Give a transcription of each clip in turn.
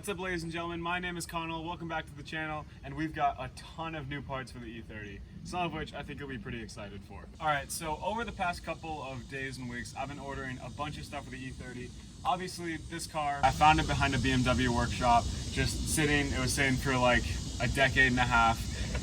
What's up, ladies and gentlemen? My name is Connell. Welcome back to the channel, and we've got a ton of new parts for the E30, some of which I think you'll be pretty excited for. Alright, so over the past couple of days and weeks, I've been ordering a bunch of stuff for the E30. Obviously, this car, I found it behind a BMW workshop, just sitting. It was sitting for like a decade and a half,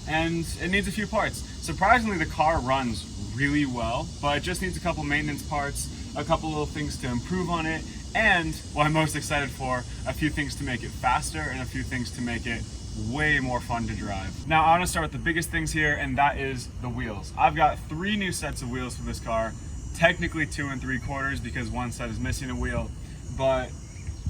and it needs a few parts. Surprisingly, the car runs really well, but it just needs a couple maintenance parts, a couple little things to improve on it, and what I'm most excited for, a few things to make it faster and a few things to make it way more fun to drive. Now, I want to start with the biggest things here, and that is the wheels. I've got 3 new sets of wheels for this car, technically 2 3/4 because one set is missing a wheel, but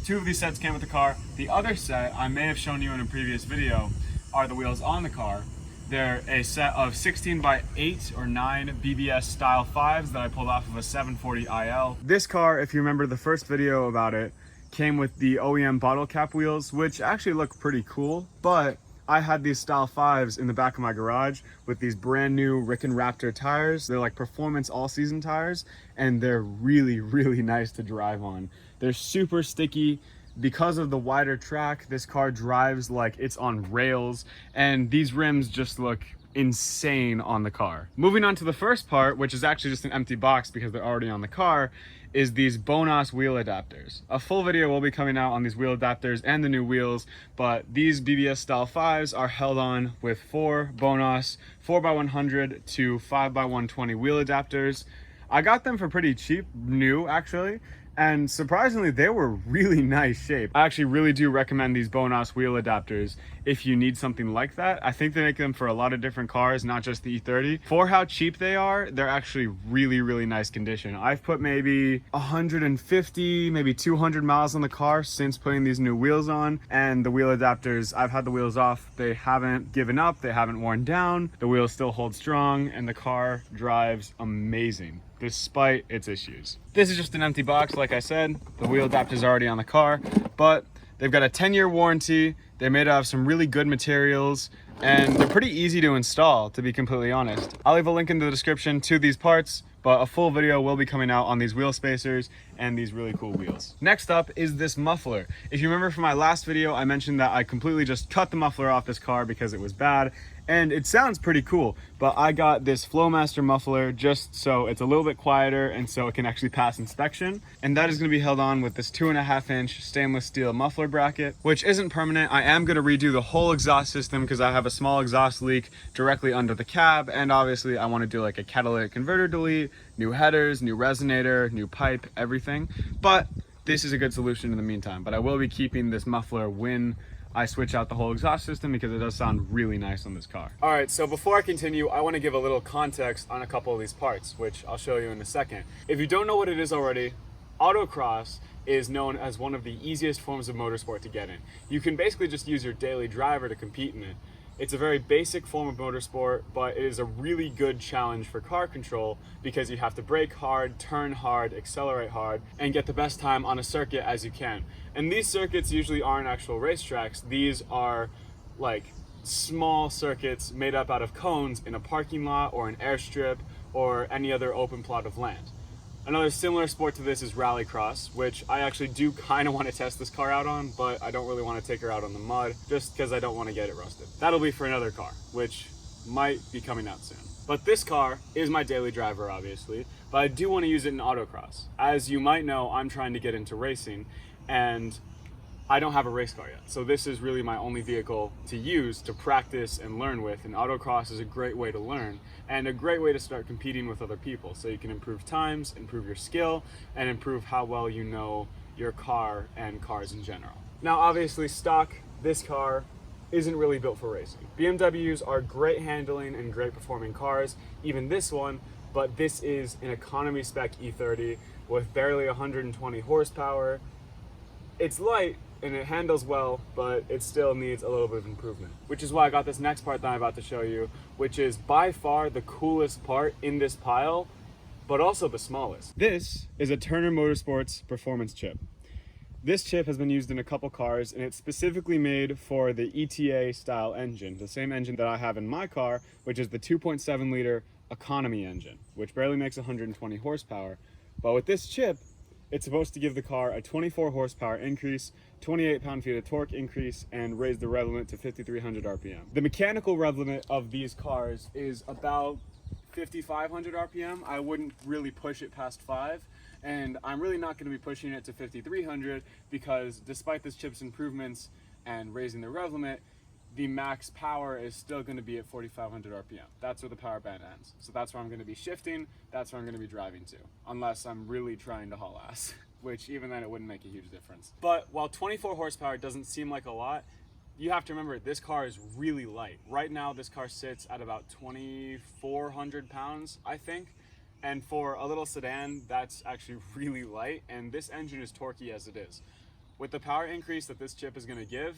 2 of these sets came with the car. The other set, I may have shown you in a previous video, are the wheels on the car. They're a set of 16 by 8 or 9 BBS style 5s that I pulled off of a 740 IL. This car, if you remember the first video about it, came with the OEM bottle cap wheels, which actually look pretty cool, but I had these style 5s in the back of my garage with these brand new Rick and Raptor tires. They're like performance all-season tires, and they're really, really nice to drive on. They're super sticky. Because of the wider track, this car drives like it's on rails, and these rims just look insane on the car. Moving on to the first part, which is actually just an empty box because they're already on the car, is these Bonas wheel adapters. A full video will be coming out on these wheel adapters and the new wheels, but these BBS style 5s are held on with 4 Bonas 4x100 to 5x120 wheel adapters. I got them for pretty cheap, new actually, and surprisingly, they were really nice shape. I actually really do recommend these Bonas wheel adapters if you need something like that. I think they make them for a lot of different cars, not just the E30. For how cheap they are, they're actually really, really nice condition. I've put maybe 150, maybe 200 miles on the car since putting these new wheels on, and the wheel adapters, I've had the wheels off. They haven't given up, they haven't worn down, the wheels still hold strong, and the car drives amazing despite its issues. This is just an empty box, like I said. The wheel adapter's already on the car, but they've got a 10-year warranty. They're made out of some really good materials, and they're pretty easy to install, to be completely honest. I'll leave a link in the description to these parts, but a full video will be coming out on these wheel spacers and these really cool wheels. Next up is this muffler. If you remember from my last video, I mentioned that I completely just cut the muffler off this car because it was bad, and it sounds pretty cool, but I got this Flowmaster muffler just so it's a little bit quieter and so it can actually pass inspection. And that is gonna be held on with this 2.5-inch stainless steel muffler bracket, which isn't permanent. I am gonna redo the whole exhaust system because I have a small exhaust leak directly under the cab, and obviously I wanna do like a catalytic converter delete, new headers, new resonator, new pipe, everything. But this is a good solution in the meantime, but I will be keeping this muffler when I switch out the whole exhaust system because it does sound really nice on this car. All right, so before I continue, I want to give a little context on a couple of these parts, which I'll show you in a second. If you don't know what it is already, autocross is known as one of the easiest forms of motorsport to get in. You can basically just use your daily driver to compete in it. It's a very basic form of motorsport, but it is a really good challenge for car control because you have to brake hard, turn hard, accelerate hard, and get the best time on a circuit as you can. And these circuits usually aren't actual racetracks. These are like small circuits made up out of cones in a parking lot or an airstrip or any other open plot of land. Another similar sport to this is rallycross, which I actually do kind of want to test this car out on, but I don't really want to take her out on the mud just because I don't want to get it rusted. That'll be for another car, which might be coming out soon. But this car is my daily driver, obviously, but I do want to use it in autocross. As you might know, I'm trying to get into racing, and I don't have a race car yet. So this is really my only vehicle to use to practice and learn with, and autocross is a great way to learn and a great way to start competing with other people. So you can improve times, improve your skill, and improve how well you know your car and cars in general. Now, obviously stock, this car isn't really built for racing. BMWs are great handling and great performing cars, even this one, but this is an economy spec E30 with barely 120 horsepower. It's light and it handles well, but it still needs a little bit of improvement. Which is why I got this next part that I'm about to show you, which is by far the coolest part in this pile, but also the smallest. This is a Turner Motorsports performance chip. This chip has been used in a couple cars, and it's specifically made for the ETA style engine, the same engine that I have in my car, which is the 2.7 liter economy engine, which barely makes 120 horsepower. But with this chip, It's supposed to give the car a 24 horsepower increase, 28 pound-feet of torque increase, and raise the rev limit to 5,300 RPM. The mechanical rev limit of these cars is about 5,500 RPM. I wouldn't really push it past 5, and I'm really not going to be pushing it to 5,300 because despite this chip's improvements and raising the rev limit, the max power is still going to be at 4,500 RPM. That's where the power band ends. So that's where I'm going to be shifting, that's where I'm going to be driving to, unless I'm really trying to haul ass, which even then it wouldn't make a huge difference. But while 24 horsepower doesn't seem like a lot, you have to remember this car is really light. Right now this car sits at about 2,400 pounds, I think. And for a little sedan, that's actually really light, and this engine is torquey as it is. With the power increase that this chip is going to give,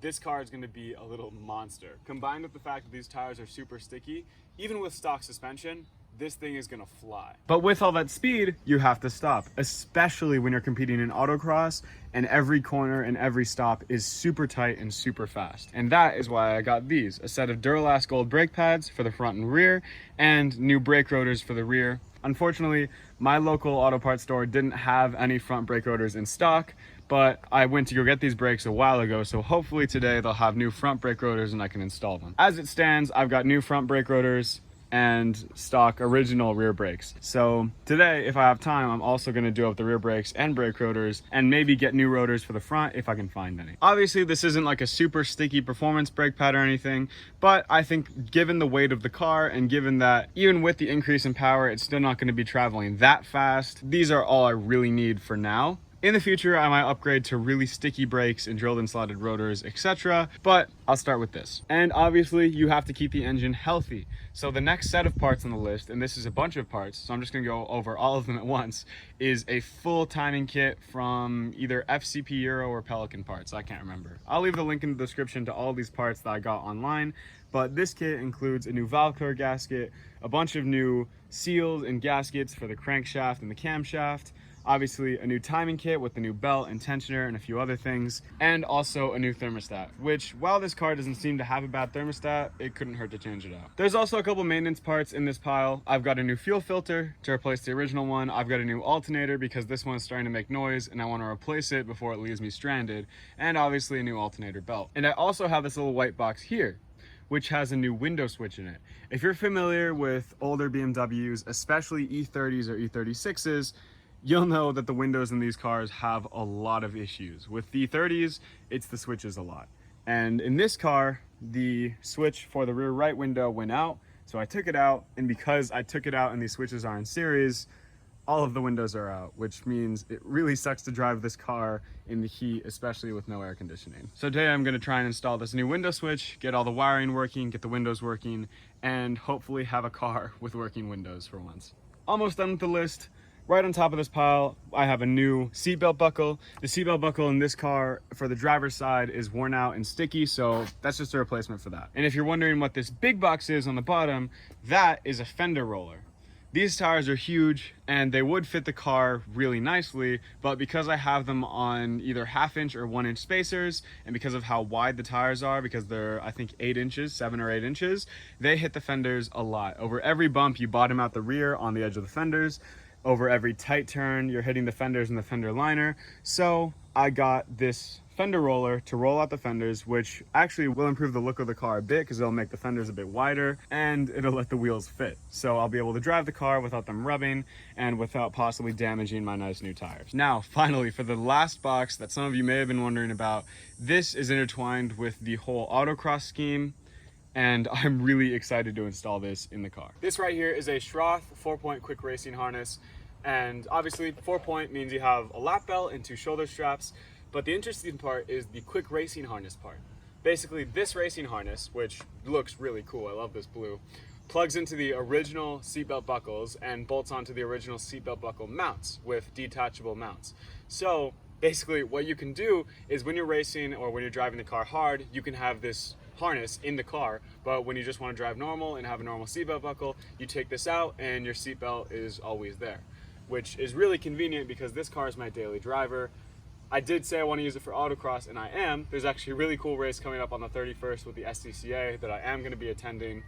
this car is going to be a little monster. Combined with the fact that these tires are super sticky, even with stock suspension, this thing is going to fly. But with all that speed, you have to stop, especially when you're competing in autocross and every corner and every stop is super tight and super fast. And that is why I got these, a set of Duralast Gold brake pads for the front and rear, and new brake rotors for the rear. Unfortunately, my local auto parts store didn't have any front brake rotors in stock, but I went to go get these brakes a while ago, so hopefully today they'll have new front brake rotors and I can install them. As it stands, I've got new front brake rotors and stock original rear brakes. So today, if I have time, I'm also going to do up the rear brakes and brake rotors and maybe get new rotors for the front if I can find any. Obviously, this isn't like a super sticky performance brake pad or anything, but I think given the weight of the car and given that even with the increase in power, it's still not going to be traveling that fast, these are all I really need for now. In the future, I might upgrade to really sticky brakes and drilled and slotted rotors, etc. But I'll start with this. And obviously, you have to keep the engine healthy. So the next set of parts on the list, and this is a bunch of parts, so I'm just gonna go over all of them at once, is a full timing kit from either FCP Euro or Pelican parts. I can't remember. I'll leave the link in the description to all these parts that I got online. But this kit includes a new valve cover gasket, a bunch of new seals and gaskets for the crankshaft and the camshaft, obviously a new timing kit with the new belt and tensioner and a few other things, and also a new thermostat, which while this car doesn't seem to have a bad thermostat, it couldn't hurt to change it out. There's also a couple maintenance parts in this pile. I've got a new fuel filter to replace the original one. I've got a new alternator because this one's starting to make noise and I want to replace it before it leaves me stranded, and obviously a new alternator belt. And I also have this little white box here, which has a new window switch in it. If you're familiar with older BMWs, especially E30s or E36s, you'll know that the windows in these cars have a lot of issues. With the E30s, it's the switches a lot. And in this car, the switch for the rear right window went out, so I took it out, and because I took it out and these switches are in series, all of the windows are out, which means it really sucks to drive this car in the heat, especially with no air conditioning. So today I'm gonna try and install this new window switch, get all the wiring working, get the windows working, and hopefully have a car with working windows for once. Almost done with the list. Right on top of this pile, I have a new seatbelt buckle. The seatbelt buckle in this car for the driver's side is worn out and sticky, so that's just a replacement for that. And if you're wondering what this big box is on the bottom, that is a fender roller. These tires are huge and they would fit the car really nicely, but because I have them on either 1/2 inch or 1 inch spacers, and because of how wide the tires are, because they're I think 8 inches, 7 or 8 inches, they hit the fenders a lot. Over every bump, you bottom out the rear on the edge of the fenders. Over every tight turn, you're hitting the fenders and the fender liner. So I got this fender roller to roll out the fenders, which actually will improve the look of the car a bit because it'll make the fenders a bit wider and it'll let the wheels fit. So I'll be able to drive the car without them rubbing and without possibly damaging my nice new tires. Now, finally, for the last box that some of you may have been wondering about, this is intertwined with the whole autocross scheme, and I'm really excited to install this in the car. This right here is a Schroth 4-point quick racing harness, and obviously 4-point means you have a lap belt and 2 shoulder straps, but the interesting part is the quick racing harness part. Basically, this racing harness, which looks really cool, I love this blue, plugs into the original seatbelt buckles and bolts onto the original seatbelt buckle mounts with detachable mounts. So basically what you can do is when you're racing or when you're driving the car hard, you can have this harness in the car, but when you just want to drive normal and have a normal seatbelt buckle, you take this out and your seatbelt is always there, which is really convenient because this car is my daily driver. I did say I want to use it for autocross, and I am. There's actually a really cool race coming up on the 31st with the SCCA that I am going to be attending,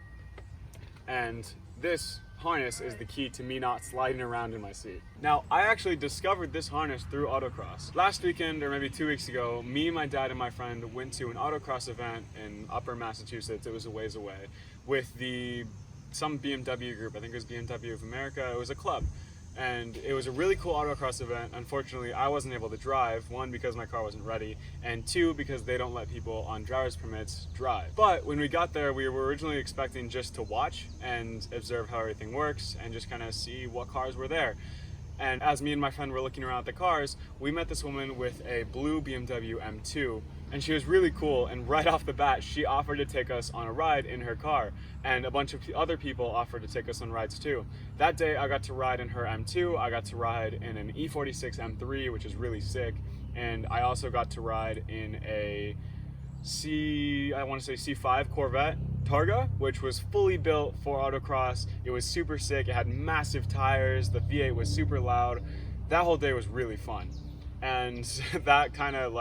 and this harness is the key to me not sliding around in my seat. Now, I actually discovered this harness through autocross. Last weekend, or maybe 2 weeks ago, me, my dad, and my friend went to an autocross event in Upper Massachusetts. It was a ways away, with some BMW group. I think it was BMW of America. It was a club. And it was a really cool autocross event. Unfortunately, I wasn't able to drive, one, because my car wasn't ready, and two, because they don't let people on driver's permits drive. But when we got there, we were originally expecting just to watch and observe how everything works and just kind of see what cars were there. And as me and my friend were looking around at the cars, we met this woman with a blue BMW M2, and she was really cool, and right off the bat, she offered to take us on a ride in her car, and a bunch of other people offered to take us on rides too. That day, I got to ride in her M2, I got to ride in an E46 M3, which is really sick, and I also got to ride in a C5 Corvette Targa, which was fully built for autocross. It was super sick, it had massive tires, the V8 was super loud. That whole day was really fun, and that kind of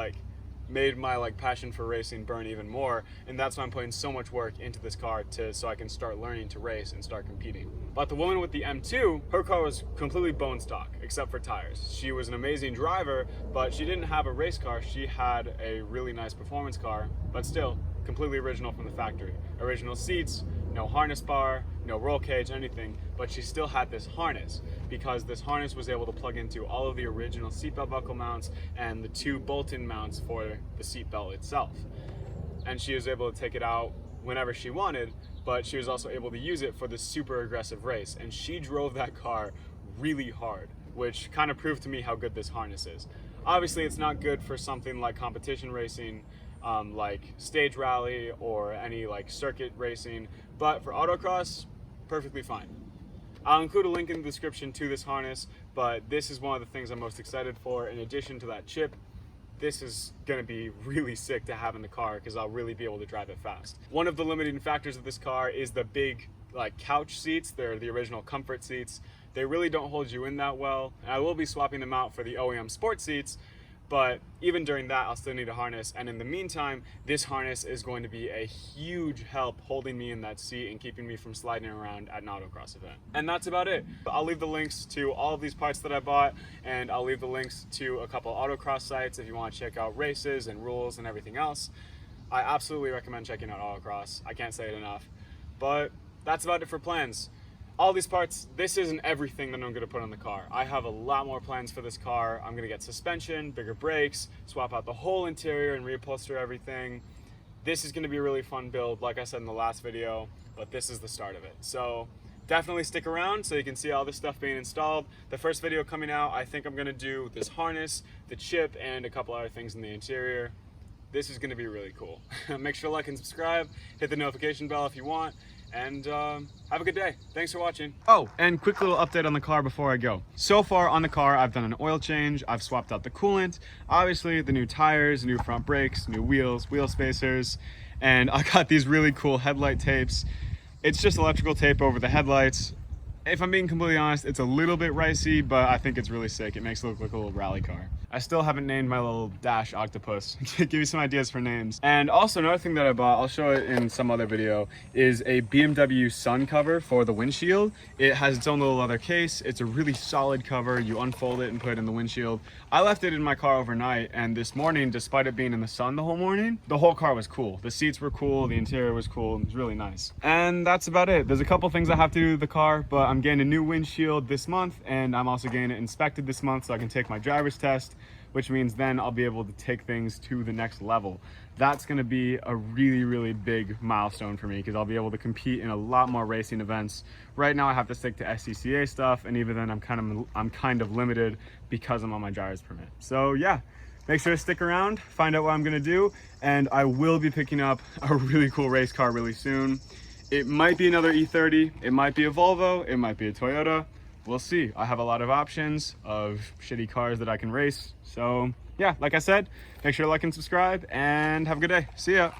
made my passion for racing burn even more, and that's why I'm putting so much work into this car so I can start learning to race and start competing. But the woman with the M2, her car was completely bone stock except for tires. She was an amazing driver, but she didn't have a race car. She had a really nice performance car, but still completely original from the factory. Original seats, no harness bar, no roll cage, anything, but she still had this harness, because this harness was able to plug into all of the original seatbelt buckle mounts and the 2 bolt-in mounts for the seatbelt itself. And she was able to take it out whenever she wanted, but she was also able to use it for the super aggressive race. And she drove that car really hard, which kind of proved to me how good this harness is. Obviously, it's not good for something like competition racing, like stage rally or any circuit racing, but for autocross, perfectly fine. I'll include a link in the description to this harness, but this is one of the things I'm most excited for. In addition to that chip, this is gonna be really sick to have in the car because I'll really be able to drive it fast. One of the limiting factors of this car is the big couch seats. They're the original comfort seats. They really don't hold you in that well. I will be swapping them out for the OEM sport seats, but even during that, I'll still need a harness. And in the meantime, this harness is going to be a huge help holding me in that seat and keeping me from sliding around at an autocross event. And that's about it. I'll leave the links to all of these parts that I bought, and I'll leave the links to a couple autocross sites if you want to check out races and rules and everything else. I absolutely recommend checking out autocross. I can't say it enough. But that's about it for plans. All these parts, this isn't everything that I'm gonna put on the car. I have a lot more plans for this car. I'm gonna get suspension, bigger brakes, swap out the whole interior and reupholster everything. This is gonna be a really fun build, like I said in the last video, but this is the start of it. So definitely stick around so you can see all this stuff being installed. The first video coming out, I think I'm gonna do this harness, the chip, and a couple other things in the interior. This is gonna be really cool. Make sure to like and subscribe, hit the notification bell if you want, and have a good day. Thanks for watching. Oh, and quick little update on the car before I go. So far on the car, I've done an oil change, I've swapped out the coolant, obviously the new tires, new front brakes, new wheels, wheel spacers, and I got these really cool headlight tapes. It's just electrical tape over the headlights. If I'm being completely honest, it's a little bit ricey, but I think it's really sick. It makes it look like a little rally car. I still haven't named my little dash octopus to give you some ideas for names. And also another thing that I bought, I'll show it in some other video, is a BMW sun cover for the windshield. It has its own little leather case. It's a really solid cover. You unfold it and put it in the windshield. I left it in my car overnight, and this morning, despite it being in the sun the whole morning, the whole car was cool. The seats were cool, the interior was cool, it was really nice. And that's about it. There's a couple things I have to do to the car, but I'm getting a new windshield this month, and I'm also getting it inspected this month so I can take my driver's test, which means then I'll be able to take things to the next level. That's gonna be a really, really big milestone for me because I'll be able to compete in a lot more racing events. Right now I have to stick to SCCA stuff, and even then I'm kind of limited because I'm on my driver's permit. So yeah, make sure to stick around, find out what I'm gonna do, and I will be picking up a really cool race car really soon. It might be another E30, it might be a Volvo, it might be a Toyota. We'll see. I have a lot of options of shitty cars that I can race. So yeah, like I said, make sure to like and subscribe, and have a good day. See ya.